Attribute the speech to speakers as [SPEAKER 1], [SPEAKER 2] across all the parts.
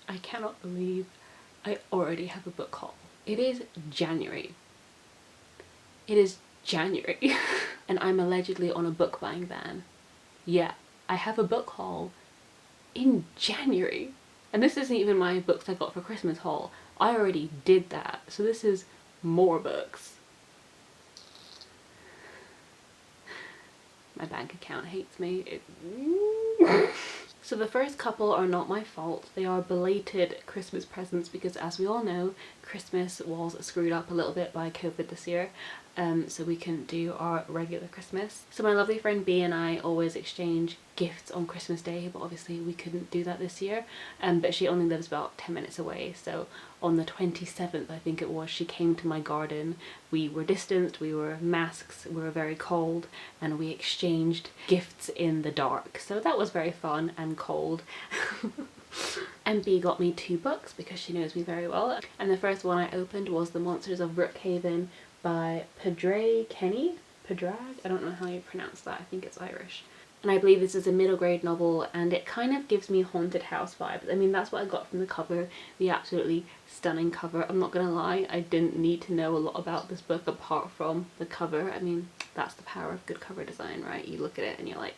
[SPEAKER 1] I cannot believe I already have a book haul. It is January. It is January. And I'm allegedly on a book buying ban. Yeah, I have a book haul in January. And this isn't even my books I got for Christmas haul. I already did that. So this is more books. My bank account hates me. So the first couple are not my fault. They are belated Christmas presents because, as we all know, Christmas was screwed up a little bit by COVID this year. So we couldn't do our regular Christmas. So my lovely friend B and I always exchange gifts on Christmas Day, but obviously we couldn't do that this year. But she only lives about 10 minutes away, so on the 27th, I think it was, she came to my garden. We were distanced, we were masks, we were very cold, and we exchanged gifts in the dark. So that was very fun and cold. And B got me 2 books because she knows me very well. And the first one I opened was The Monsters of Brookhaven by Padraig. I don't know how you pronounce that, I think it's Irish. And I believe this is a middle grade novel, and it kind of gives me haunted house vibes. I mean, that's what I got from the cover, the absolutely stunning cover. I'm not gonna lie, I didn't need to know a lot about this book apart from the cover. I mean, that's the power of good cover design, right? You look at it and you're like,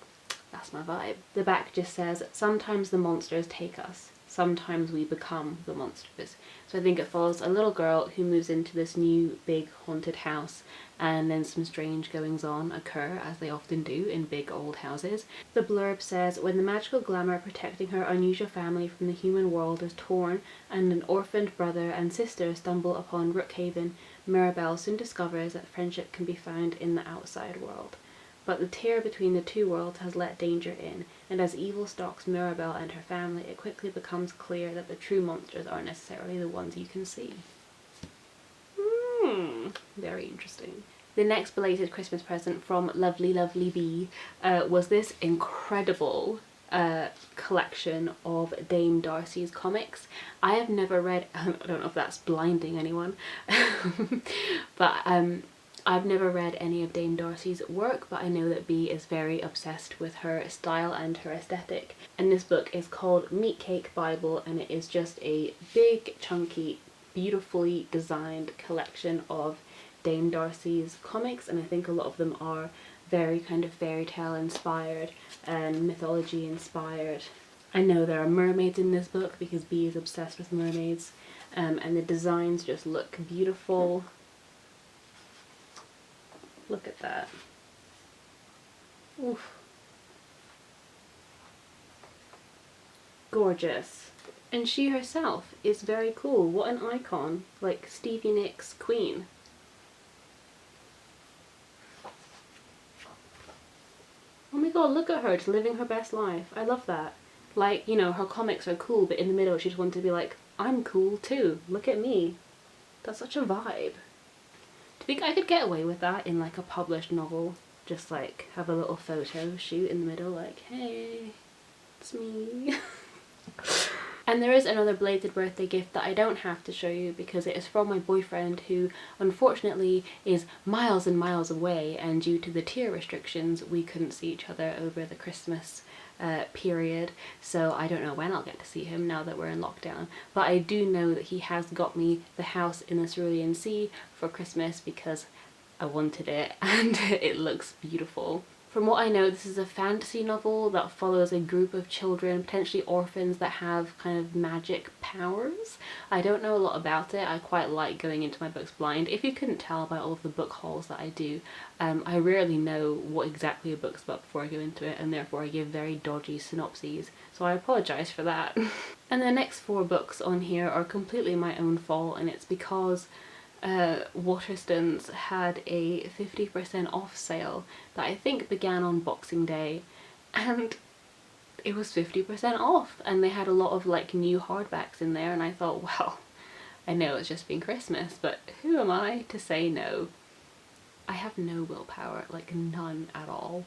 [SPEAKER 1] that's my vibe. The back just says, sometimes the monsters take us. Sometimes we become the monsters. So I think it follows a little girl who moves into this new big haunted house, and then some strange goings on occur, as they often do in big old houses. The blurb says, when the magical glamour protecting her unusual family from the human world is torn and an orphaned brother and sister stumble upon Brookhaven, Mirabelle soon discovers that friendship can be found in the outside world. But the tear between the two worlds has let danger in, and as evil stalks Mirabelle and her family, it quickly becomes clear that the true monsters aren't necessarily the ones you can see. Very interesting. The next belated Christmas present from lovely, lovely B was this incredible collection of Dame Darcy's comics. I have never read, I don't know if that's blinding anyone, but I've never read any of Dame Darcy's work, but I know that B is very obsessed with her style and her aesthetic. And this book is called Meat Cake Bible, and it is just a big, chunky, beautifully designed collection of Dame Darcy's comics, and I think a lot of them are very kind of fairy tale inspired and mythology inspired. I know there are mermaids in this book because B is obsessed with mermaids, and the designs just look beautiful. Look at that. Oof. Gorgeous. And she herself is very cool. What an icon. Like Stevie Nicks' Queen. Oh my god, look at her, just living her best life. I love that. Like, you know, her comics are cool, but in the middle she just wanted to be like, I'm cool too. Look at me. That's such a vibe. Do you think I could get away with that in like a published novel? Just like have a little photo shoot in the middle, like, hey, it's me. And there is another belated birthday gift that I don't have to show you because it is from my boyfriend, who unfortunately is miles and miles away, and due to the tier restrictions we couldn't see each other over the Christmas period, so I don't know when I'll get to see him now that we're in lockdown. But I do know that he has got me the house in the Cerulean Sea for Christmas because I wanted it and it looks beautiful. From what I know, this is a fantasy novel that follows a group of children, potentially orphans, that have kind of magic powers. I don't know a lot about it. I quite like going into my books blind. If you couldn't tell by all of the book hauls that I do, I rarely know what exactly a book's about before I go into it, and therefore I give very dodgy synopses, so I apologise for that. And the next 4 books on here are completely my own fault, and it's because Waterstones had a 50% off sale that I think began on Boxing Day, and it was 50% off, and they had a lot of like new hardbacks in there, and I thought, well, I know it's just been Christmas, but who am I to say no? I have no willpower, like none at all.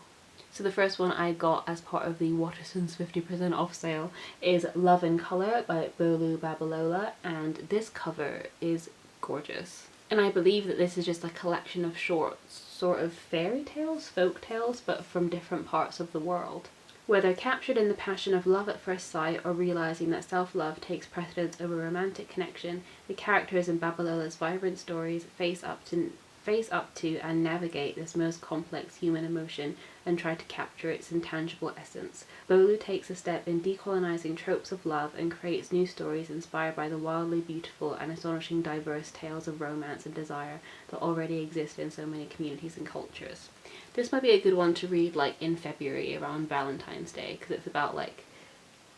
[SPEAKER 1] So the first one I got as part of the Waterstones 50% off sale is Love in Colour by Bolu Babalola, and this cover is gorgeous. And I believe that this is just a collection of short sort of fairy tales, folk tales, but from different parts of the world. Whether captured in the passion of love at first sight or realizing that self-love takes precedence over romantic connection, the characters in Babalola's vibrant stories face up to and navigate this most complex human emotion and try to capture its intangible essence. Bolu takes a step in decolonizing tropes of love and creates new stories inspired by the wildly beautiful and astonishing diverse tales of romance and desire that already exist in so many communities and cultures. This might be a good one to read like in February around Valentine's Day, because it's about like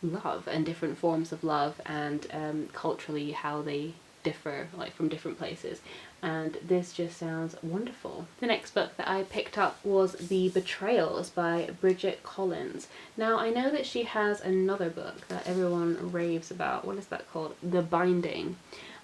[SPEAKER 1] love and different forms of love and culturally how they differ like from different places, and this just sounds wonderful. The next book that I picked up was The Betrayals by Bridget Collins. Now I know that she has another book that everyone raves about. What is that called? The Binding.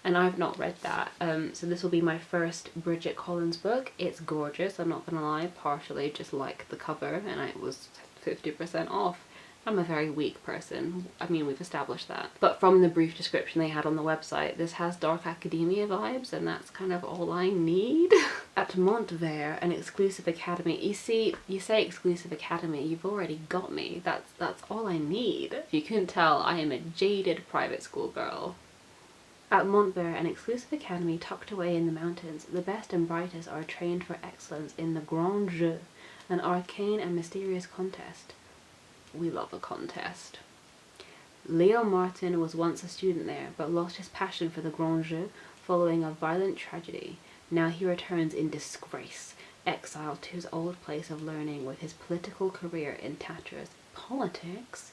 [SPEAKER 1] And I've not read that, so this will be my first Bridget Collins book. It's gorgeous, I'm not gonna lie, partially just like the cover, and it was 50% off. I'm a very weak person, I mean we've established that. But from the brief description they had on the website, this has dark academia vibes, and that's kind of all I need. At Montvert, an exclusive academy. You see, you say exclusive academy, you've already got me. That's all I need. If you couldn't tell, I am a jaded private school girl. At Montvert, an exclusive academy tucked away in the mountains, the best and brightest are trained for excellence in the Grand Jeu, an arcane and mysterious contest. We love a contest. Leo Martin was once a student there, but lost his passion for the Grand Jeu following a violent tragedy. Now he returns in disgrace, exiled to his old place of learning with his political career in tatters. Politics?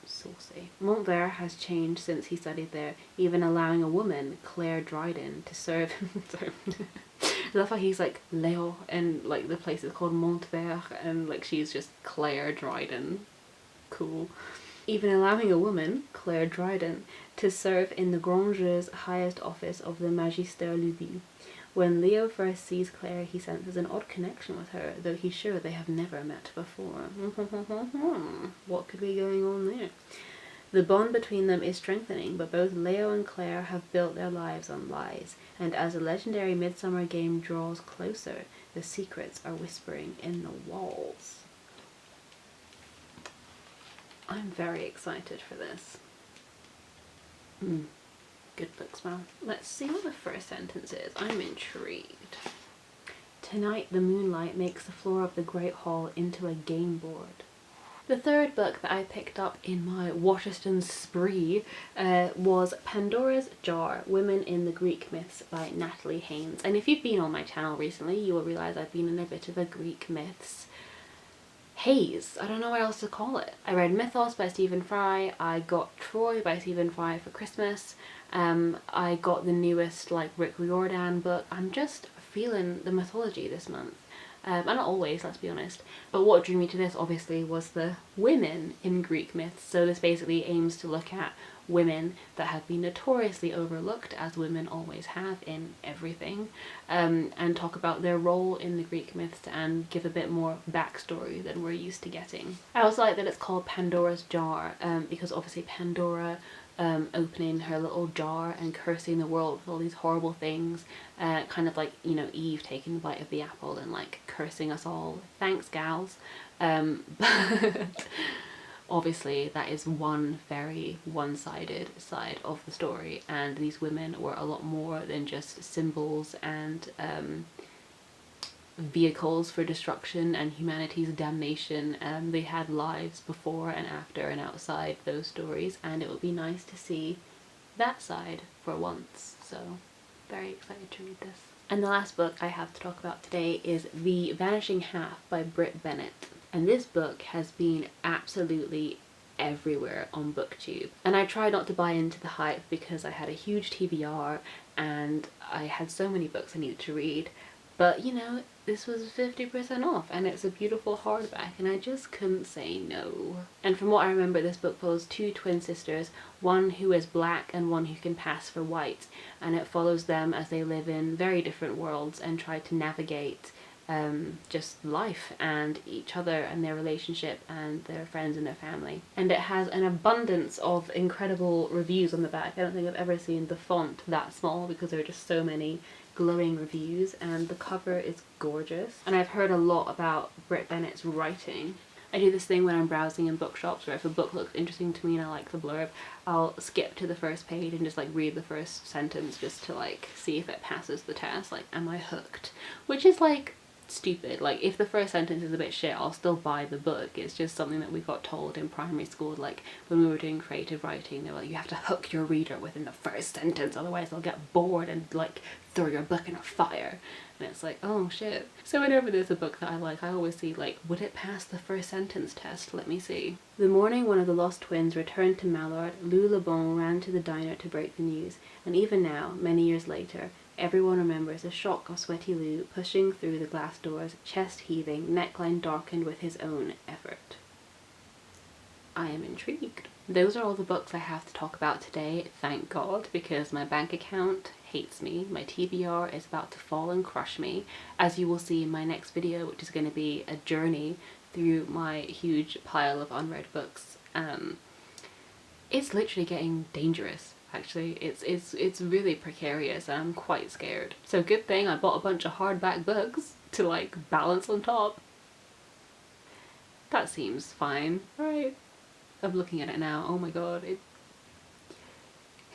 [SPEAKER 1] Saucy. Montvert has changed since he studied there, even allowing a woman, Claire Dryden, to serve. Sorry. I love how he's like Leo, and like the place is called Montvert, and like she's just Claire Dryden. Cool. Even allowing a woman, Claire Dryden, to serve in the Grand Jeu's highest office of the Magister Ludi. When Leo first sees Claire, he senses an odd connection with her, though he's sure they have never met before. What could be going on there? The bond between them is strengthening, but both Leo and Claire have built their lives on lies, and as the legendary Midsummer game draws closer, the secrets are whispering in the walls. I'm very excited for this. Good book smell. Let's see what the first sentence is. I'm intrigued. Tonight the moonlight makes the floor of the Great Hall into a game board. The third book that I picked up in my Waterston spree was Pandoras Jar, Women in the Greek Myths by Natalie Haynes. And if you've been on my channel recently, you will realise I've been in a bit of a Greek myths haze. I don't know what else to call it. I read Mythos by Stephen Fry, I got Troy by Stephen Fry for Christmas, I got the newest like Rick Riordan book. I'm just feeling the mythology this month. And not always, let's be honest. But what drew me to this obviously was the women in Greek myths. So this basically aims to look at women that have been notoriously overlooked, as women always have in everything, and talk about their role in the Greek myths and give a bit more backstory than we're used to getting. I also like that it's called Pandora's Jar, because obviously Pandora opening her little jar and cursing the world with all these horrible things, kind of like, you know, Eve taking the bite of the apple and like cursing us all. Thanks, gals. But obviously that is one very one-sided side of the story, and these women were a lot more than just symbols and vehicles for destruction and humanity's damnation. They had lives before and after and outside those stories, and it would be nice to see that side for once. So very excited to read this. And the last book I have to talk about today is The Vanishing Half by Brit Bennett. And this book has been absolutely everywhere on BookTube. And I tried not to buy into the hype because I had a huge TBR and I had so many books I needed to read. But you know, this was 50% off and it's a beautiful hardback and I just couldn't say no. And from what I remember, this book follows two twin sisters, one who is black and one who can pass for white, and it follows them as they live in very different worlds and try to navigate just life and each other and their relationship and their friends and their family. And it has an abundance of incredible reviews on the back. I don't think I've ever seen the font that small because there are just so many glowing reviews, and the cover is gorgeous. And I've heard a lot about Brit Bennett's writing. I do this thing when I'm browsing in bookshops where if a book looks interesting to me and I like the blurb, I'll skip to the first page and just like read the first sentence just to like see if it passes the test, like am I hooked? Which is like stupid. Like if the first sentence is a bit shit, I'll still buy the book. It's just something that we got told in primary school, like when we were doing creative writing, they were like, you have to hook your reader within the first sentence, otherwise they'll get bored and like throw your book in a fire. And it's like, oh shit. So whenever there's a book that I like, I always see like, would it pass the first sentence test? Let me see. The morning one of the lost twins returned to Mallard, Lou LeBon ran to the diner to break the news, and even now, many years later, everyone remembers the shock of sweaty Lou pushing through the glass doors, chest heaving, neckline darkened with his own effort. I am intrigued. Those are all the books I have to talk about today, thank God, because my bank account hates me. My TBR is about to fall and crush me, as you will see in my next video, which is going to be a journey through my huge pile of unread books. It's literally getting dangerous. Actually, it's really precarious and I'm quite scared. So good thing I bought a bunch of hardback books to like balance on top. That seems fine, right? I'm looking at it now. Oh my god, it's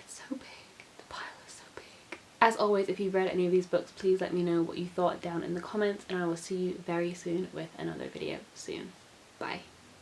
[SPEAKER 1] so big. The pile is so big. As always, if you've read any of these books, please let me know what you thought down in the comments, and I will see you very soon with another video soon. Bye.